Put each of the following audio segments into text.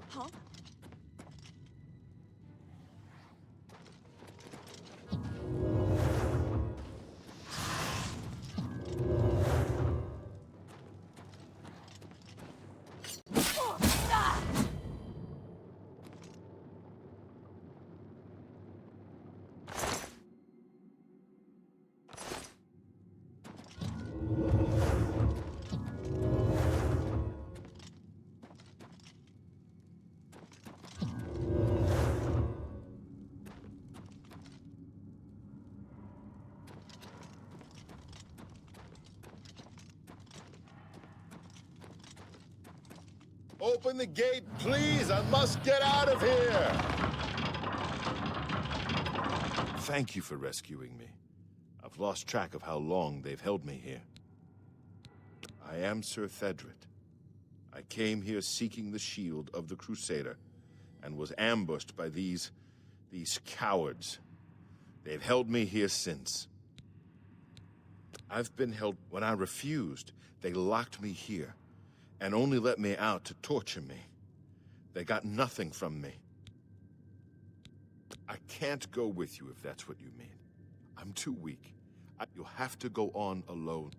Huh? Open the gate, please! I must get out of here! Thank you for rescuing me. I've lost track of how long they've held me here. I am Sir Thedred. I came here seeking the shield of the Crusader, and was ambushed by these cowards. They've held me here since. I've been held. When I refused, they locked me here, and only let me out to torture me. They got nothing from me. I can't go with you if that's what you mean. I'm too weak. You'll have to go on alone.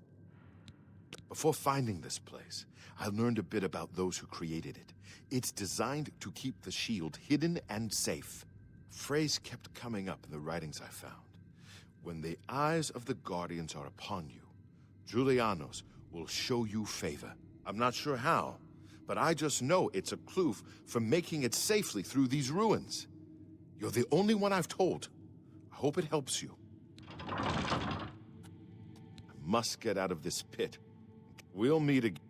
Before finding this place, I learned a bit about those who created it. It's designed to keep the shield hidden and safe. A phrase kept coming up in the writings I found. When the eyes of the Guardians are upon you, Julianos will show you favor. I'm not sure how, but I just know it's a clue for making it safely through these ruins. You're the only one I've told. I hope it helps you. I must get out of this pit. We'll meet again.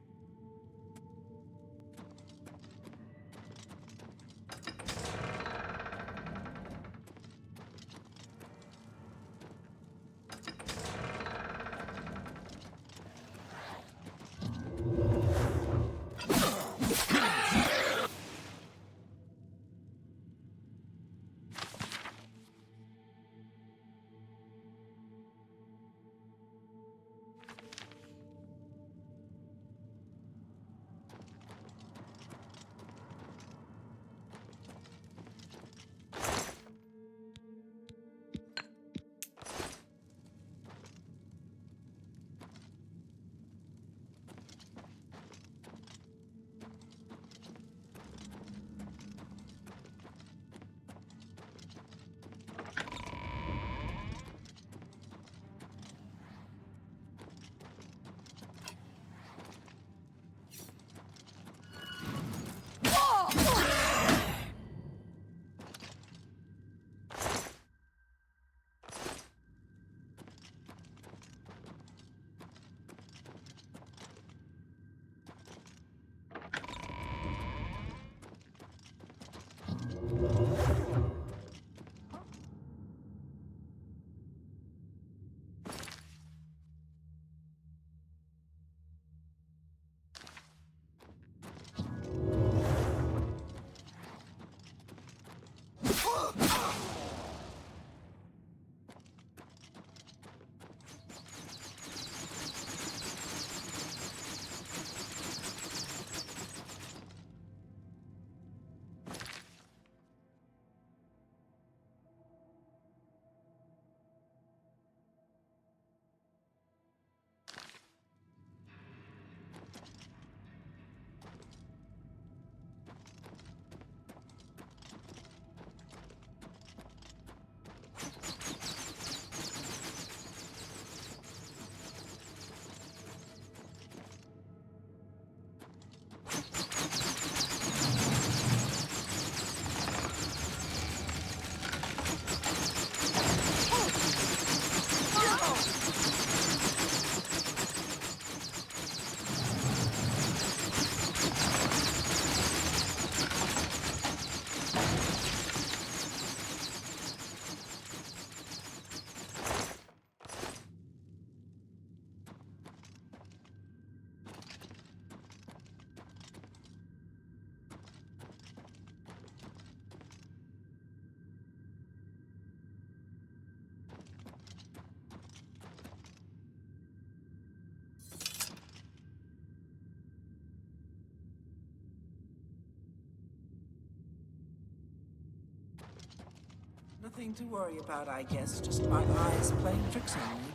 Nothing to worry about, I guess. Just my eyes playing tricks on me.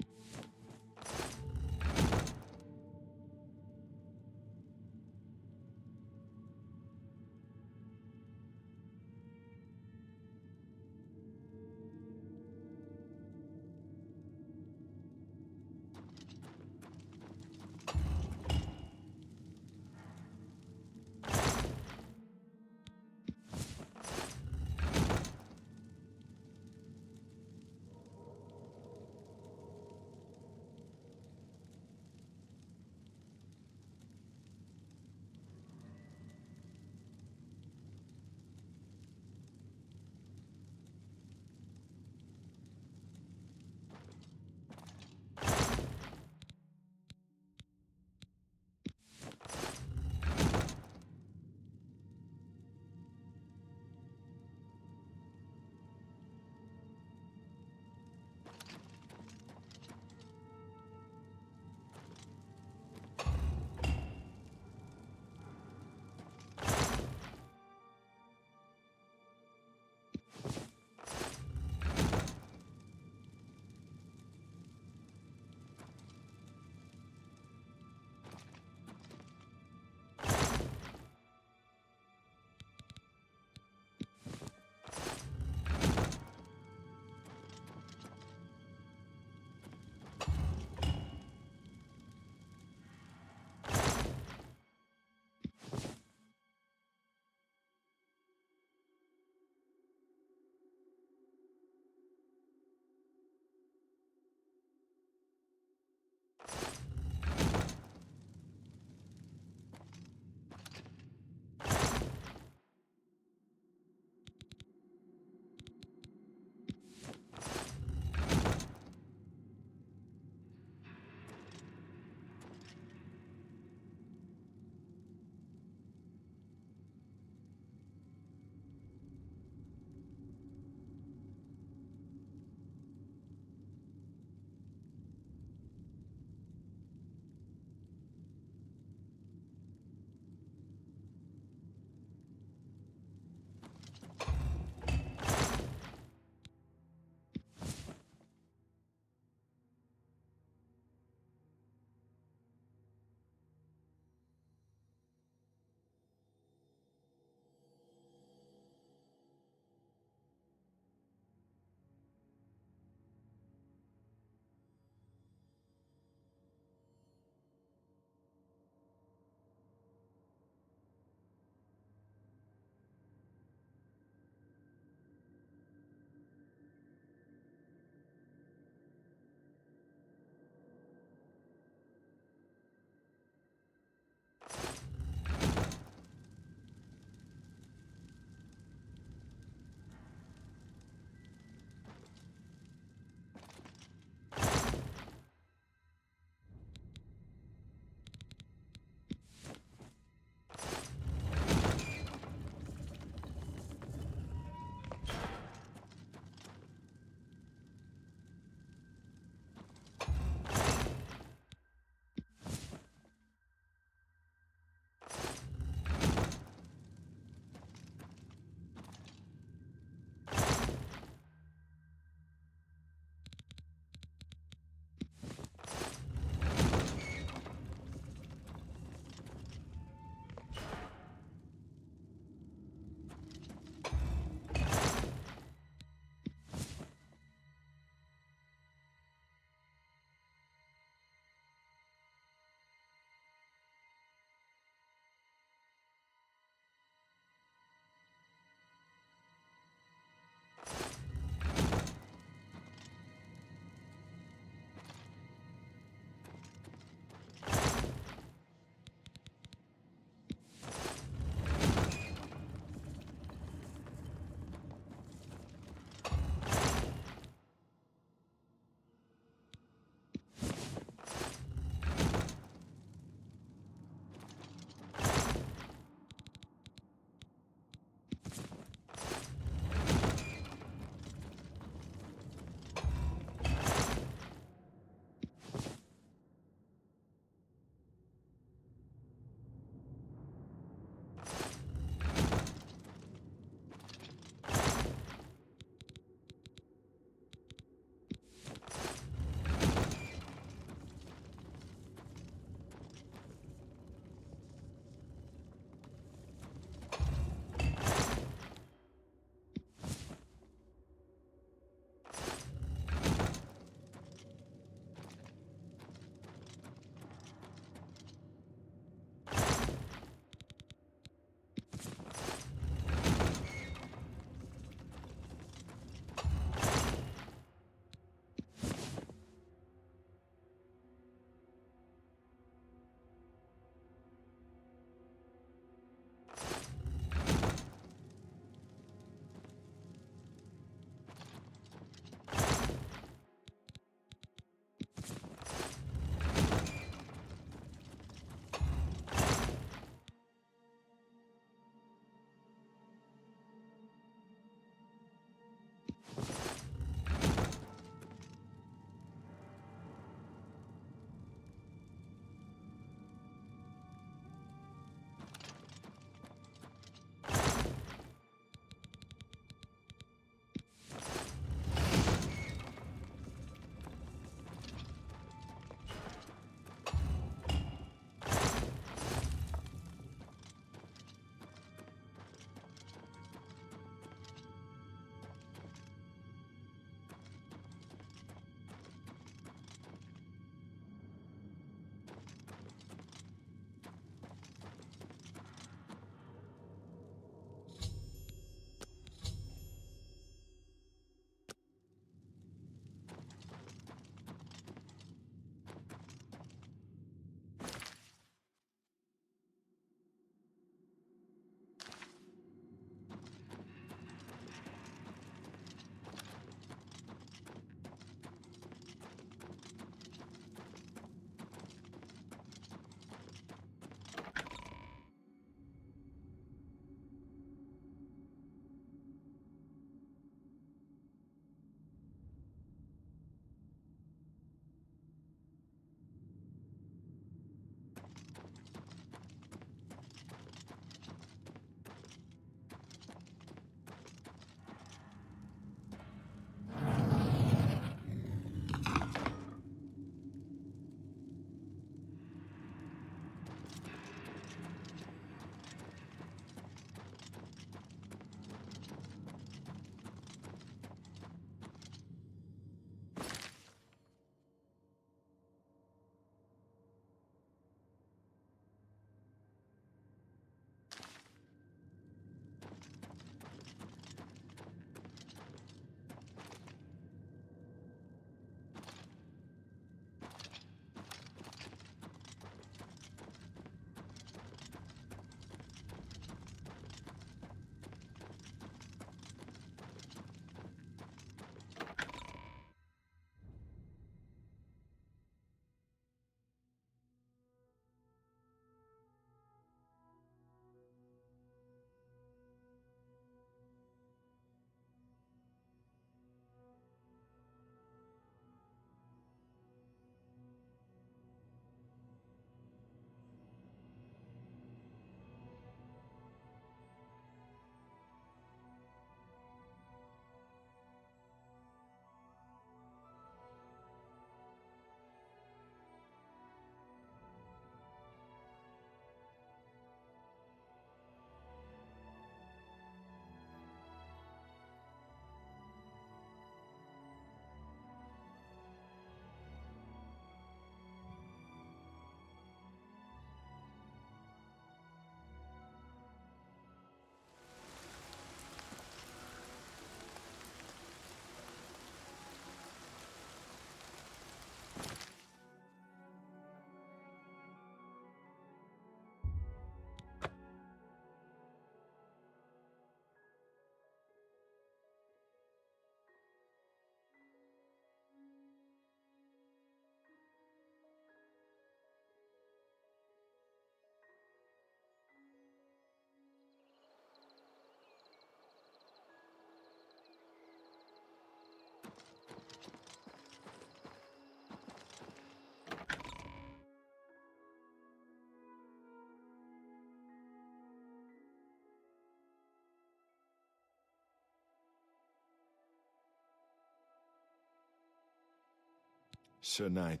Sir Knight,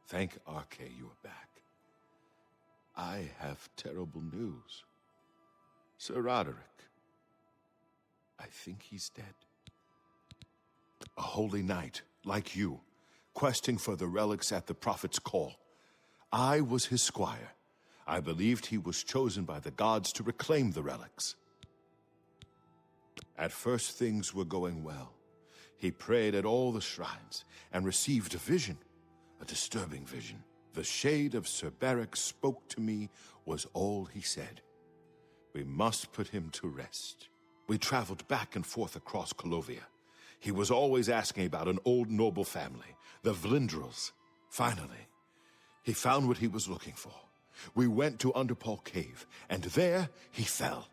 thank Arche you are back. I have terrible news. Sir Roderick, I think he's dead. A holy knight, like you, questing for the relics at the Prophet's call. I was his squire. I believed he was chosen by the gods to reclaim the relics. At first things were going well. He prayed at all the shrines and received a vision, a disturbing vision. The shade of Sir Beric spoke to me was all he said. We must put him to rest. We traveled back and forth across Colovia. He was always asking about an old noble family, the Vlindrels. Finally, he found what he was looking for. We went to Underpaw Cave, and there he fell.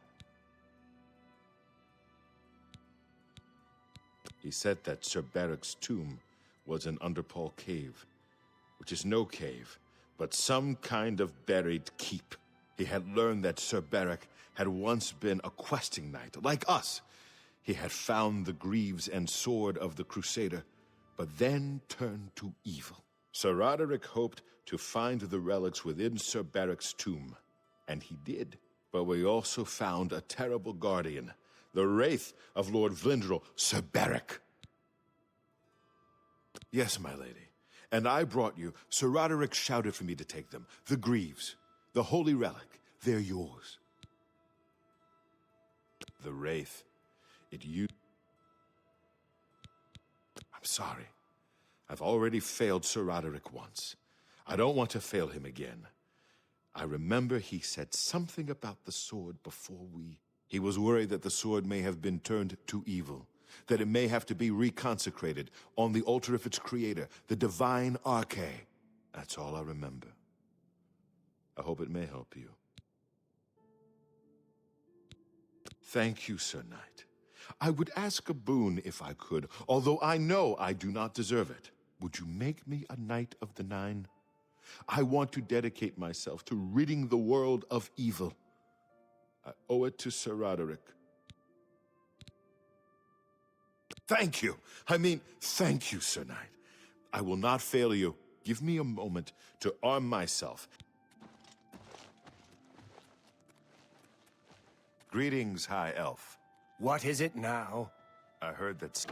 He said that Sir Beric's tomb was in Underpaw Cave, which is no cave, but some kind of buried keep. He had learned that Sir Beric had once been a questing knight, like us. He had found the greaves and sword of the Crusader, but then turned to evil. Sir Roderick hoped to find the relics within Sir Beric's tomb, and he did. But we also found a terrible guardian, the wraith of Lord Vlindrel, Sir Beric. Yes, my lady, and I brought you. Sir Roderick shouted for me to take them. The greaves, the holy relic, they're yours. The wraith, I'm sorry. I've already failed Sir Roderick once. I don't want to fail him again. I remember he said something about the sword before we... He was worried that the sword may have been turned to evil, that it may have to be reconsecrated on the altar of its creator, the divine Arche. That's all I remember. I hope it may help you. Thank you, Sir Knight. I would ask a boon if I could, although I know I do not deserve it. Would you make me a Knight of the Nine? I want to dedicate myself to ridding the world of evil. I owe it to Sir Roderick. Thank you. Thank you, Sir Knight. I will not fail you. Give me a moment to arm myself. Greetings, High Elf. What is it now? I heard that...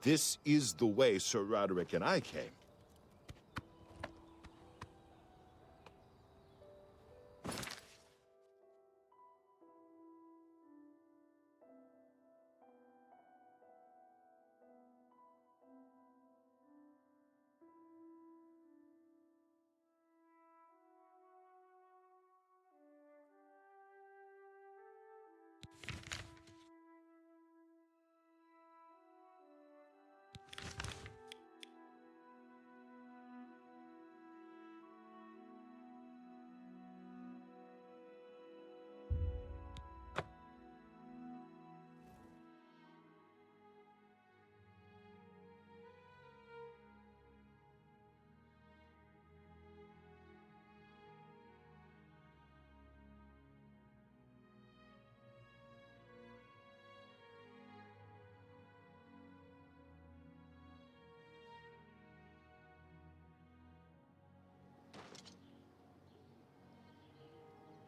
This is the way Sir Roderick and I came.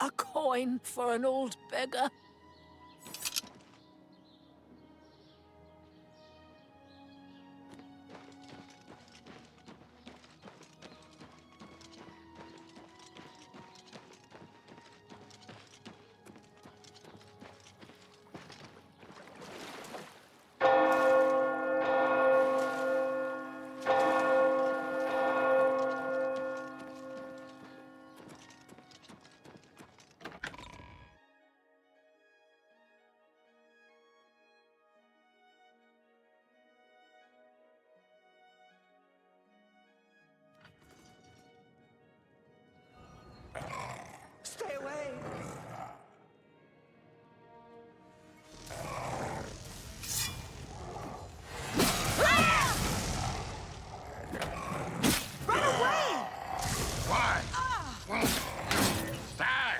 A coin for an old beggar. Stay away! Run away! Why? Die!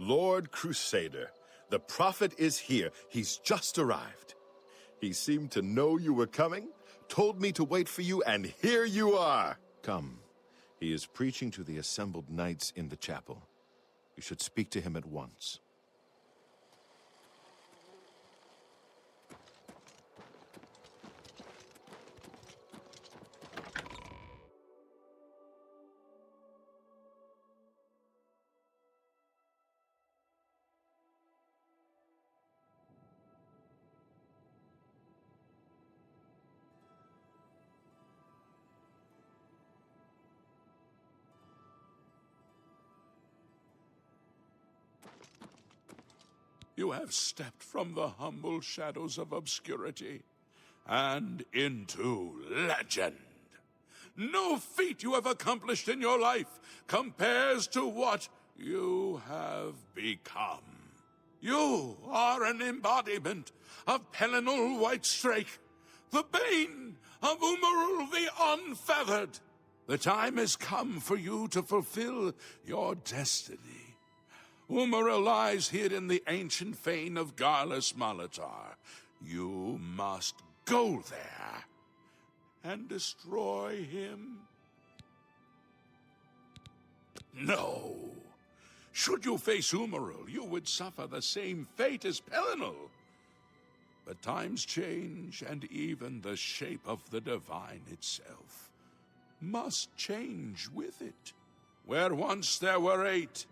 Lord Crusader, the prophet is here. He's just arrived. He seemed to know you were coming, told me to wait for you, and here you are. Come. He is preaching to the assembled knights in the chapel. You should speak to him at once. You have stepped from the humble shadows of obscurity and into legend. No feat you have accomplished in your life compares to what you have become. You are an embodiment of Pelinal Whitestrake, the bane of Umaril the Unfeathered. The time has come for you to fulfill your destiny. Umaril lies hid in the ancient fane of Garlus Molitar. You must go there and destroy him. No, Should you face Umaril, you would suffer the same fate as Pelennor. But times change, and even the shape of the divine itself must change with it. Where once there were 8,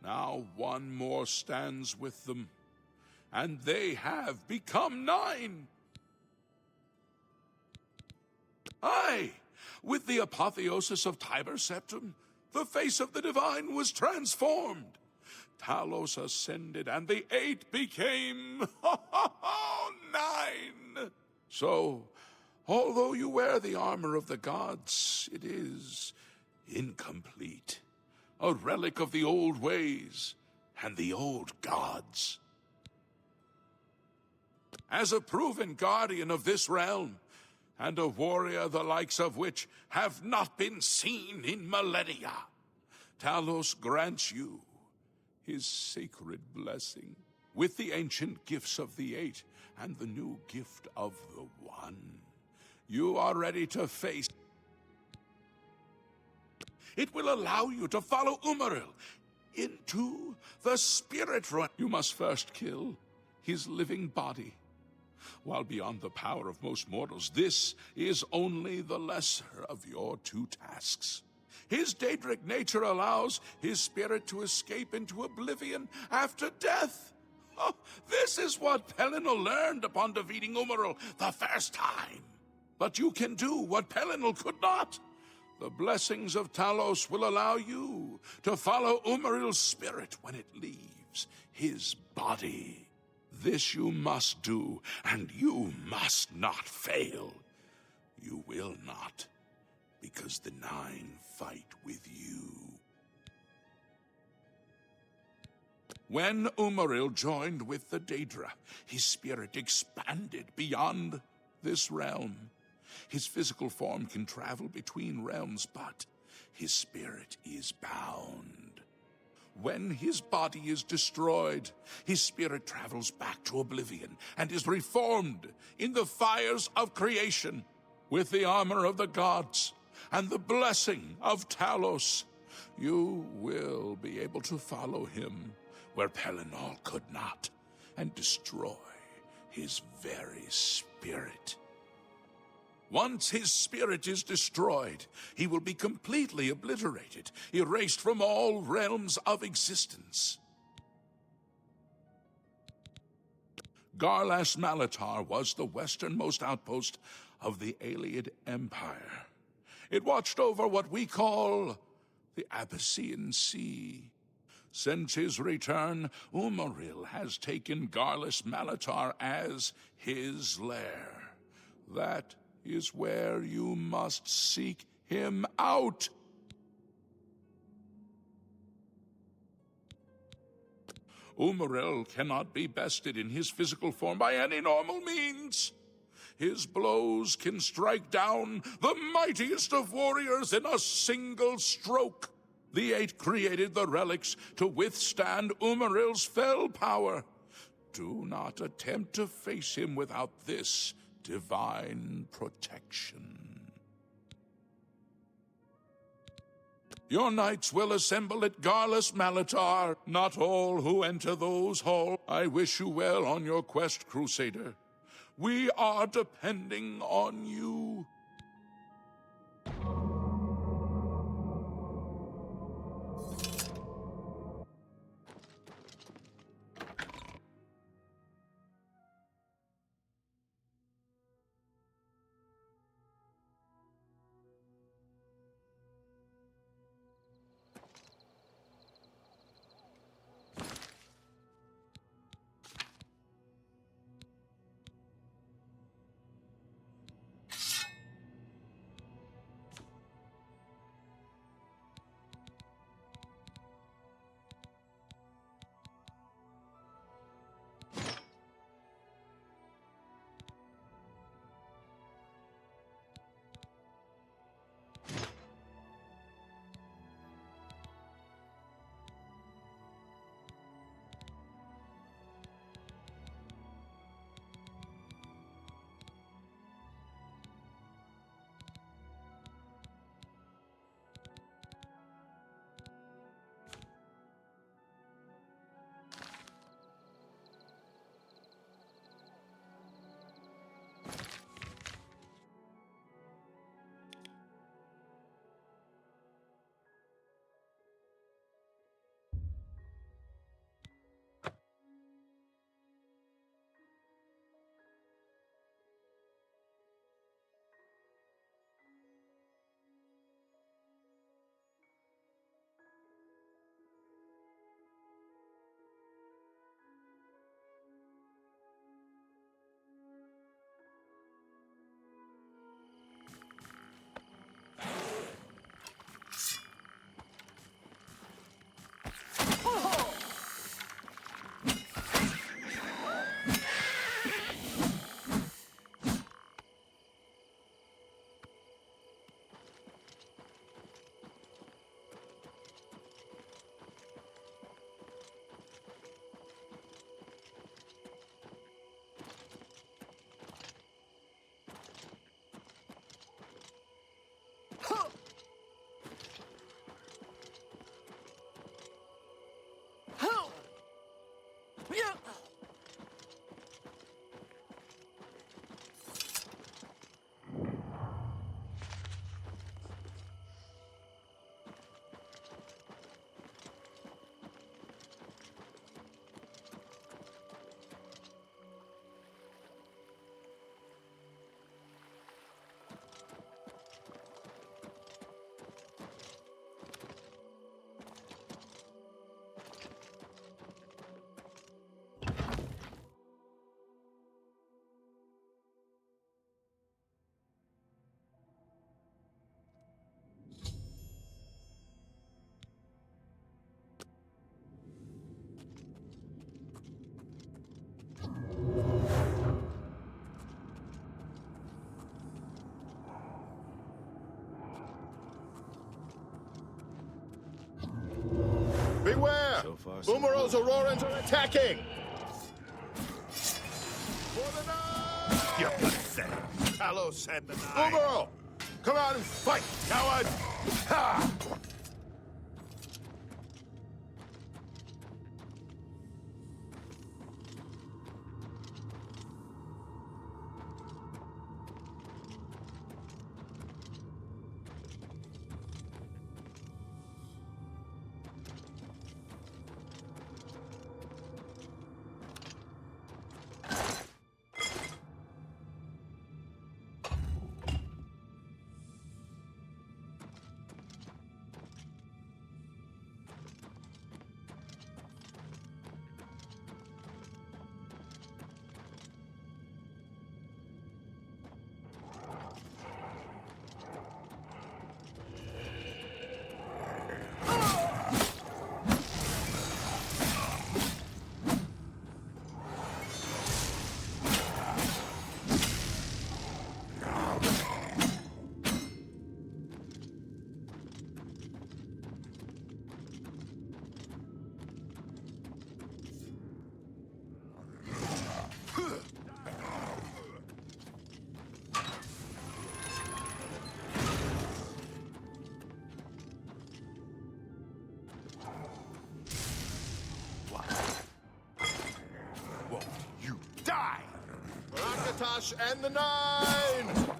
now one more stands with them, and they have become 9. Aye, with the apotheosis of Tiber Septim, the face of the divine was transformed. Talos ascended, and the 8 became 9. So, although you wear the armor of the gods, it is incomplete. A relic of the old ways and the old gods. As a proven guardian of this realm, and a warrior the likes of which have not been seen in millennia, Talos grants you his sacred blessing, with the ancient gifts of the 8 and the new gift of the 1. You are ready to face. It will allow you to follow Umaril into the spirit realm. You must first kill his living body. While beyond the power of most mortals, this is only the lesser of your 2 tasks. His Daedric nature allows his spirit to escape into oblivion after death. Oh, this is what Pelennor learned upon defeating Umaril the first time. But you can do what Pelennor could not. The blessings of Talos will allow you to follow Umaril's spirit when it leaves his body. This you must do, and you must not fail. You will not, because the 9 fight with you. When Umaril joined with the Daedra, his spirit expanded beyond this realm. His physical form can travel between realms, but his spirit is bound. When his body is destroyed, his spirit travels back to Oblivion and is reformed in the fires of creation with the armor of the gods and the blessing of Talos. You will be able to follow him where Pelennor could not and destroy his very spirit. Once his spirit is destroyed, he will be completely obliterated, erased from all realms of existence. Garlas Malatar was the westernmost outpost of the Ayleid Empire. It watched over what we call the Abyssinian Sea. Since his return, Umaril has taken Garlas Malatar as his lair. That is where you must seek him out. Umaril cannot be bested in his physical form by any normal means. His blows can strike down the mightiest of warriors in a single stroke. The 8 created the relics to withstand Umaril's fell power. Do not attempt to face him without this divine protection. Your knights will assemble at Garlas Malatar. Not all who enter those halls. I wish you well on your quest, Crusader. We are depending on you. So far, so Umaril's good. Aurorans are attacking! For the knife! You're pathetic. Talos and the knife. Umaril! Come out and fight, coward! Ha! Rakatash and the Nine!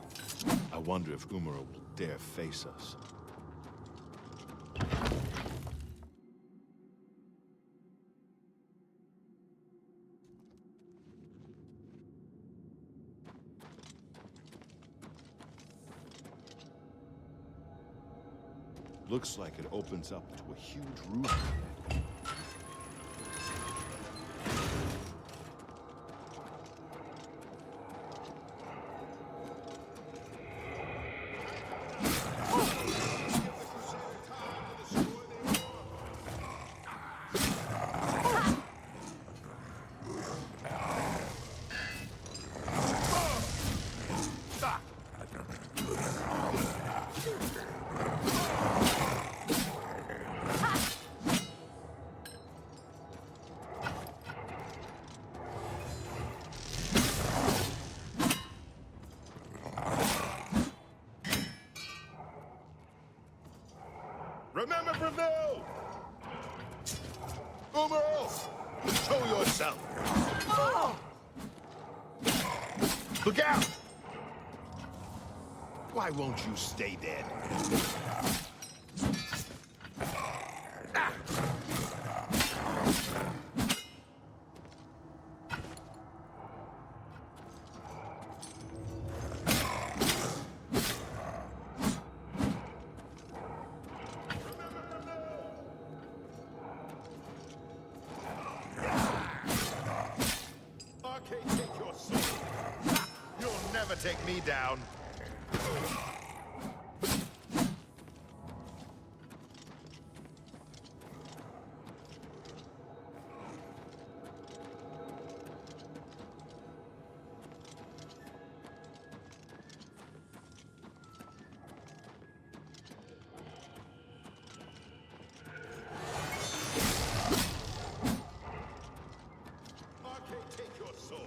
I wonder if Umaril will dare face us. Looks like it opens up to a huge room. Remember Breville! Umaril! Show yourself! Oh! Look out! Why won't you stay dead? Take me down. Take your soul.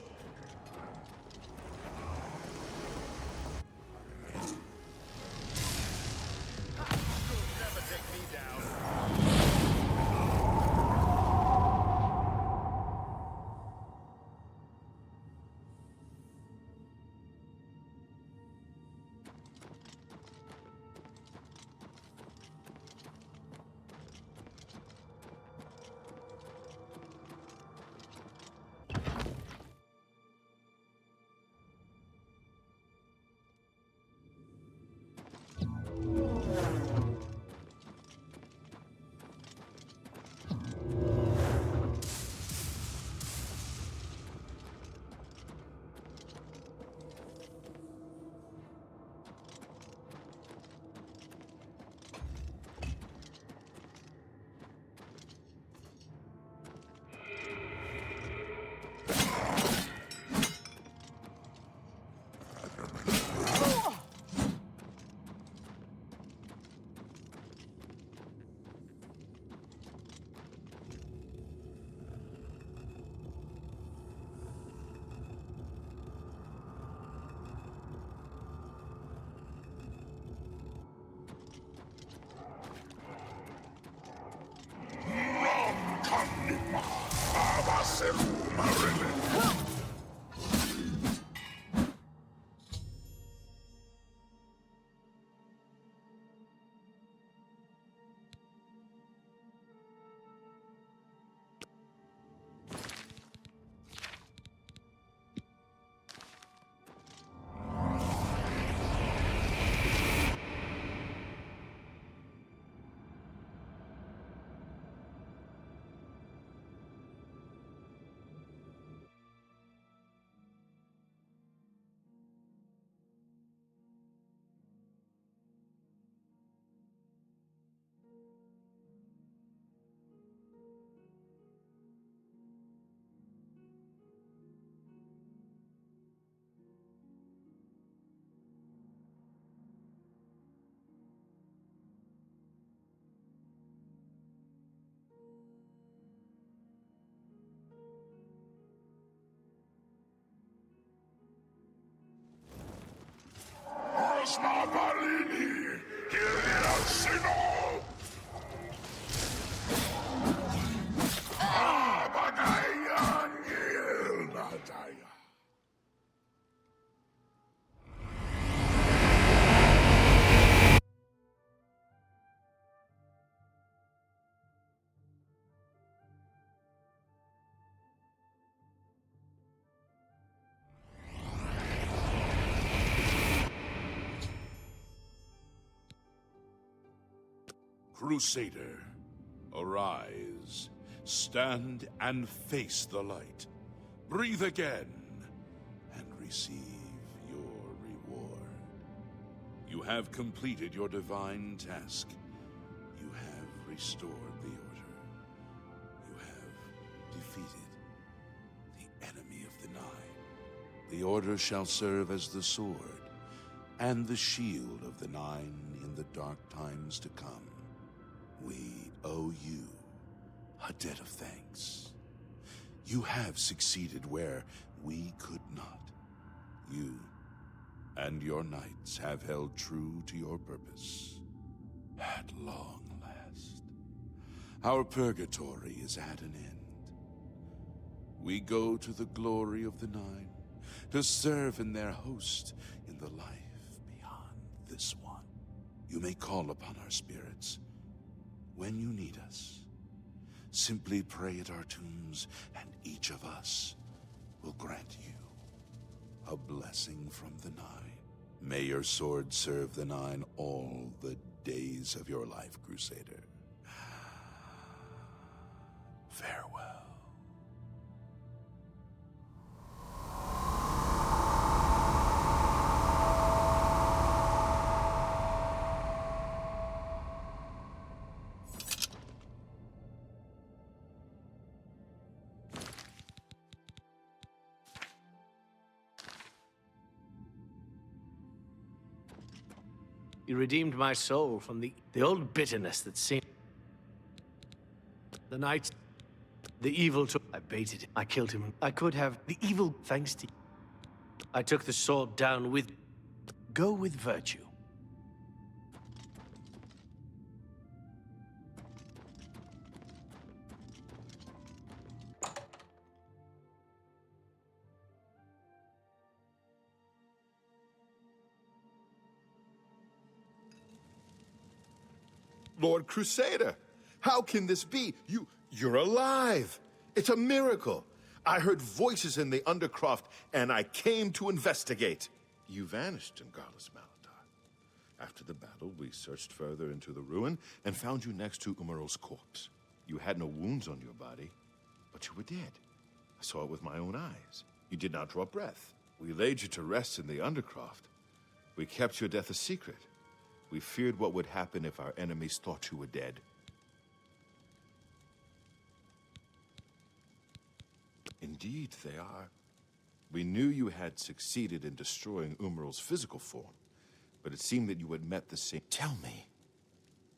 Umaril. Osmabalini, Gilia Sino! Abagaya Nil Nadaya. Crusader, arise, stand and face the light. Breathe again, and receive your reward. You have completed your divine task. You have restored the Order. You have defeated the enemy of the Nine. The Order shall serve as the sword and the shield of the Nine in the dark times to come. We owe you a debt of thanks. You have succeeded where we could not. You and your knights have held true to your purpose. At long last, our purgatory is at an end. We go to the glory of the Nine to serve in their host in the life beyond this one. You may call upon our spirits when you need us. Simply pray at our tombs, and each of us will grant you a blessing from the Nine. May your sword serve the Nine all the days of your life, Crusader. Farewell. You redeemed my soul from the old bitterness that seemed. The night, the evil took. I baited him. I killed him. I could have the evil thanks to you. I took the sword down with. Go with virtue. Lord Crusader, how can this be? You're alive. It's a miracle. I heard voices in the Undercroft, and I came to investigate. You vanished in Garlus Maladar. After the battle, we searched further into the ruin and found you next to Umaril's corpse. You had no wounds on your body, but you were dead. I saw it with my own eyes. You did not draw breath. We laid you to rest in the Undercroft. We kept your death a secret. We feared what would happen if our enemies thought you were dead. Indeed, they are. We knew you had succeeded in destroying Umaril's physical form, but it seemed that you had met the same... Tell me,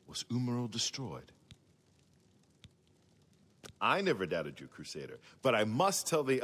was Umaril destroyed? I never doubted you, Crusader, but I must tell the...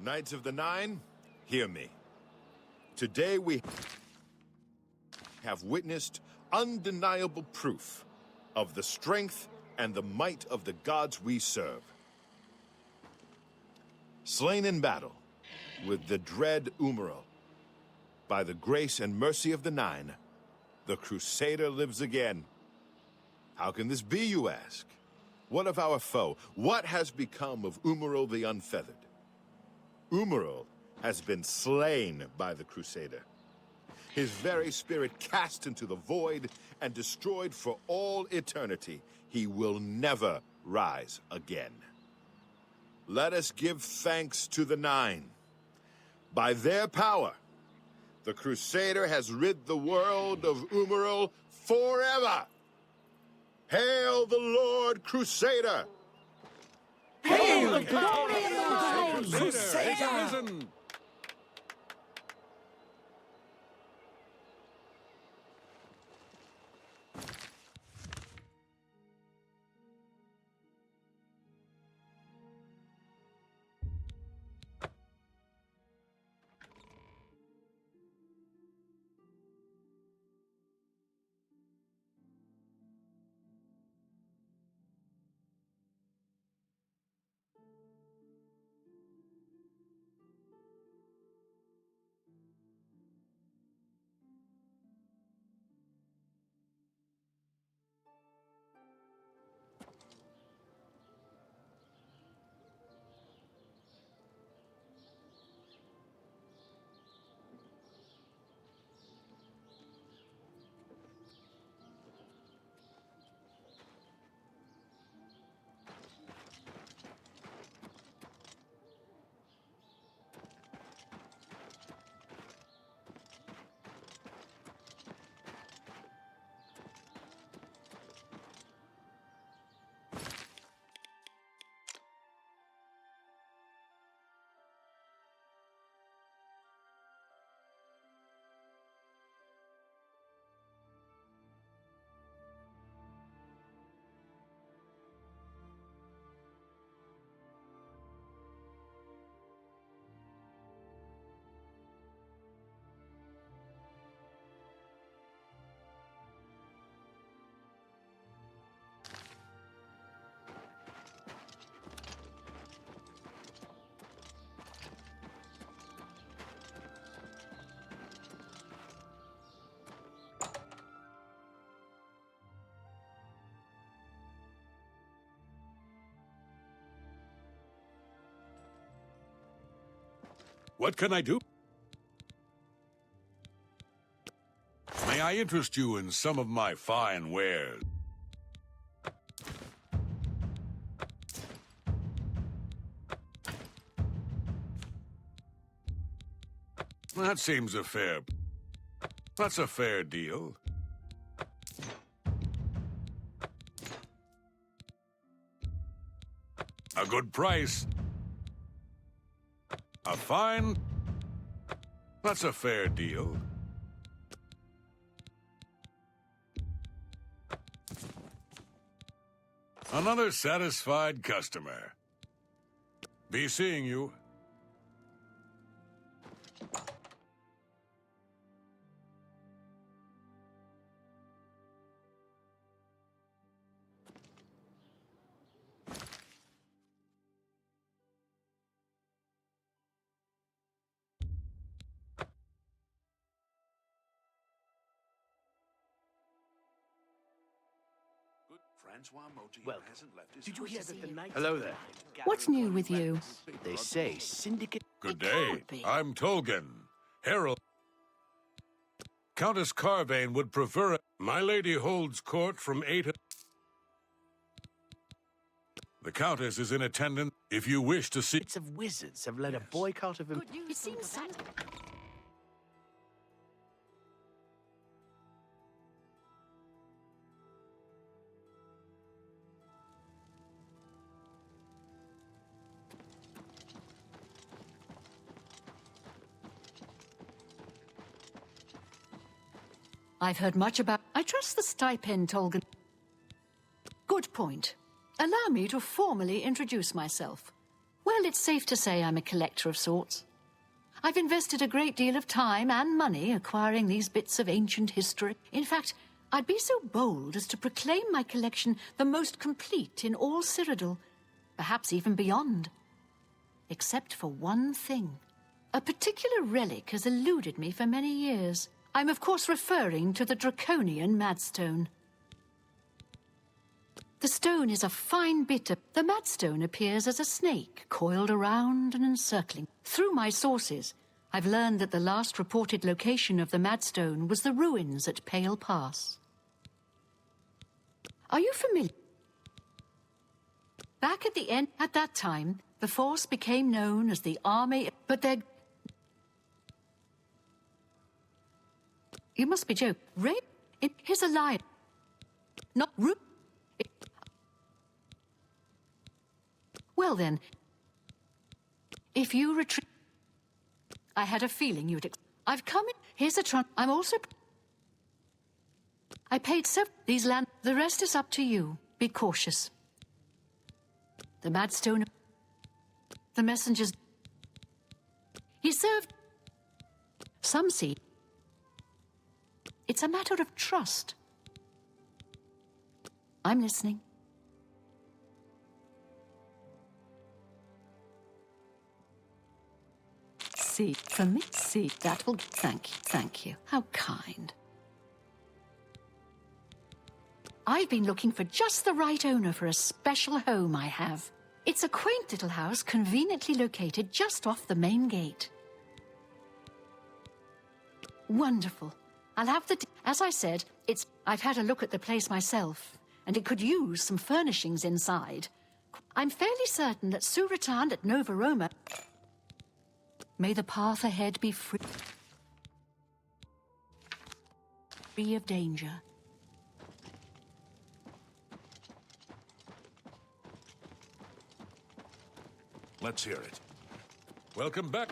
Knights of the Nine, hear me. Today we have witnessed undeniable proof of the strength and the might of the gods we serve. Slain in battle with the dread Umaril, by the grace and mercy of the Nine, the Crusader lives again. How can this be, you ask? What of our foe? What has become of Umaril the Unfeathered? Umaril has been slain by the Crusader. His very spirit cast into the void and destroyed for all eternity. He will never rise again. Let us give thanks to the Nine. By their power, the Crusader has rid the world of Umaril forever. Hail the Lord Crusader! Hail the glory of the Lord Crusader! What can I do? May I interest you in some of my fine wares? That seems a fair... That's a fair deal. A good price. A fine... That's a fair deal. Another satisfied customer. Be seeing you. Well, did you hear that the knights... Hello there. What's new with you? They say syndicate... Good It day. can't be. I'm Tolgan, Herald. Countess Carvane would prefer it. My lady holds court from 8... The Countess is in attendance. If you wish to see... Knights of wizards have led a boycott of... It seems some... I've heard much about... I trust the stipend, Tolgan. Good point. Allow me to formally introduce myself. Well, it's safe to say I'm a collector of sorts. I've invested a great deal of time and money acquiring these bits of ancient history. In fact, I'd be so bold as to proclaim my collection the most complete in all Cyrodiil, perhaps even beyond. Except for one thing. A particular relic has eluded me for many years. I'm of course referring to the Draconian Madstone. The stone is a fine bit of... The Madstone appears as a snake, coiled around and encircling. Through my sources, I've learned that the last reported location of the Madstone was the ruins at Pale Pass. Are you familiar? Back at the end, at that time, the force became known as the Army, but they're... You must be joking. Rape? His alliance. Not Root. Well then, if you retreat... I had a feeling you'd... I've come in... Here's a I'm also... I paid these land... The rest is up to you. Be cautious. The Madstone... The messengers... He served... Some see... It's a matter of trust. I'm listening. See, for me, see, that will... Thank you. How kind. I've been looking for just the right owner for a special home I have. It's a quaint little house conveniently located just off the main gate. Wonderful. I'll have the... As I said, I've had a look at the place myself, and it could use some furnishings inside. I'm fairly certain that Suratan at Nova Roma... May the path ahead be free of danger. Let's hear it. Welcome back.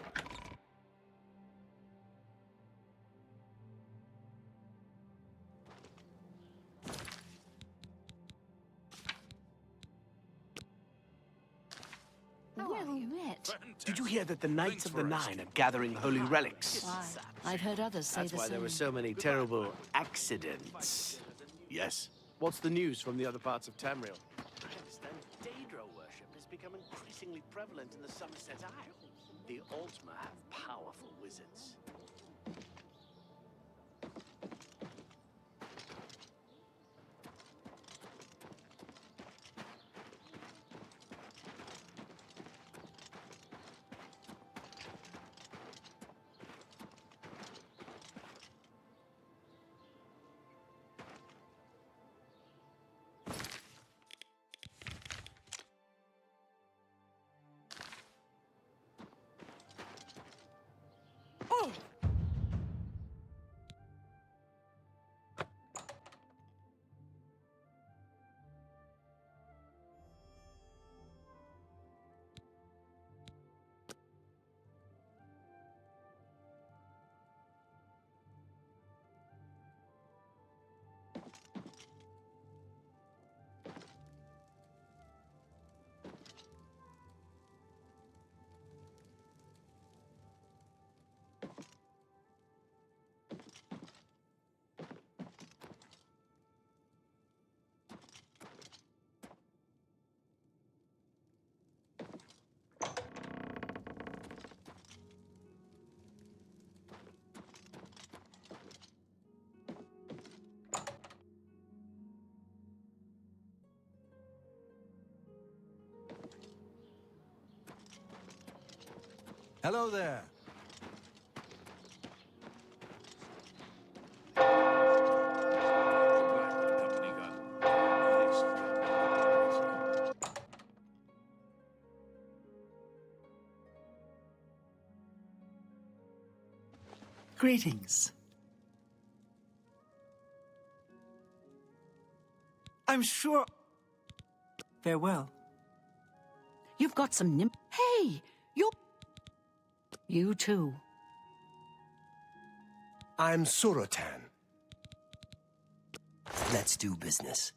Well met. Did you hear that the Knights of the Nine are gathering holy relics? Why? I've heard others say That's the why same. there were so many terrible accidents. Yes. What's the news from the other parts of Tamriel? I understand Daedra worship has become increasingly prevalent in the Somerset Isle. The Altmer have powerful wizards. Hello there. Greetings. I'm sure... Farewell. You've got some Hey! You're... You too. I'm Suratan. Let's do business.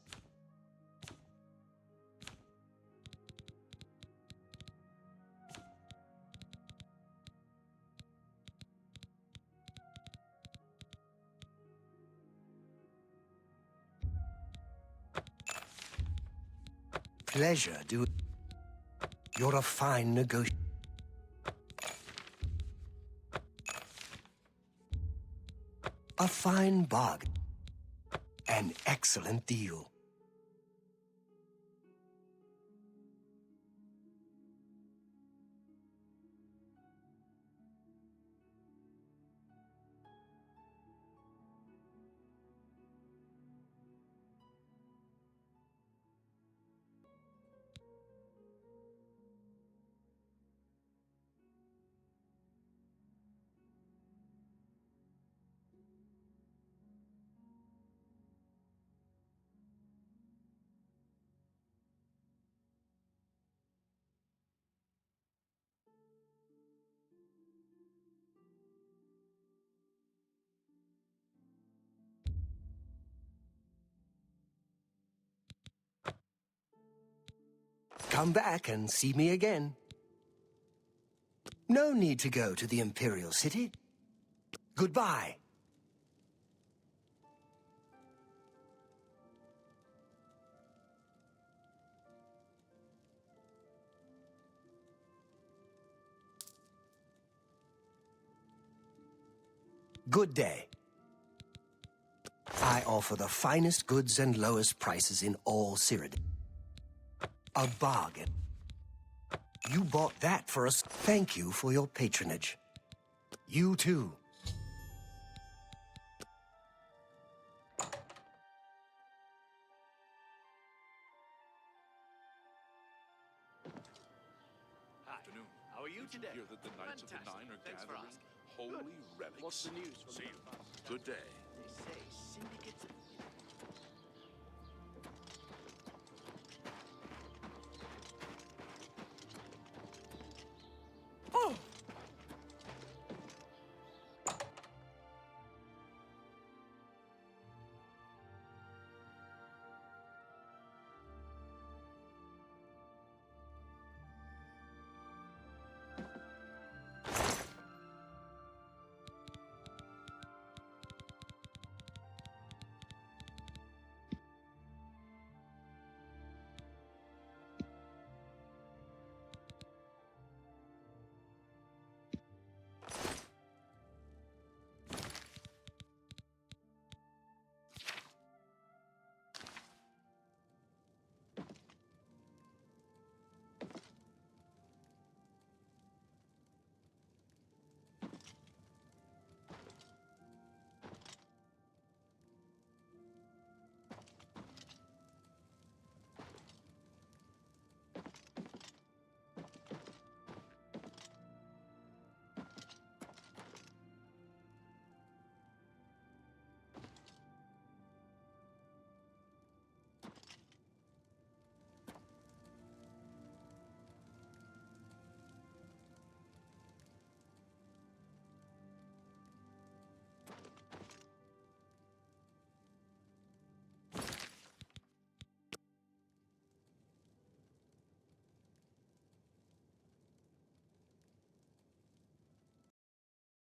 pleasure doing... You're a fine negotiator. A fine bargain. An excellent deal. Come back and see me again. No need to go to the Imperial City. Goodbye. Good day. I offer the finest goods and lowest prices in all Cyrodiil. A bargain. You bought that for us. Thank you for your patronage. You too. Afternoon. How are you today? Hear that the Knights of the Fantastic. Nine are Thanks for gathering asking. holy Good. relics. What's the news from See the you. other parts of Good day. They say syndicates of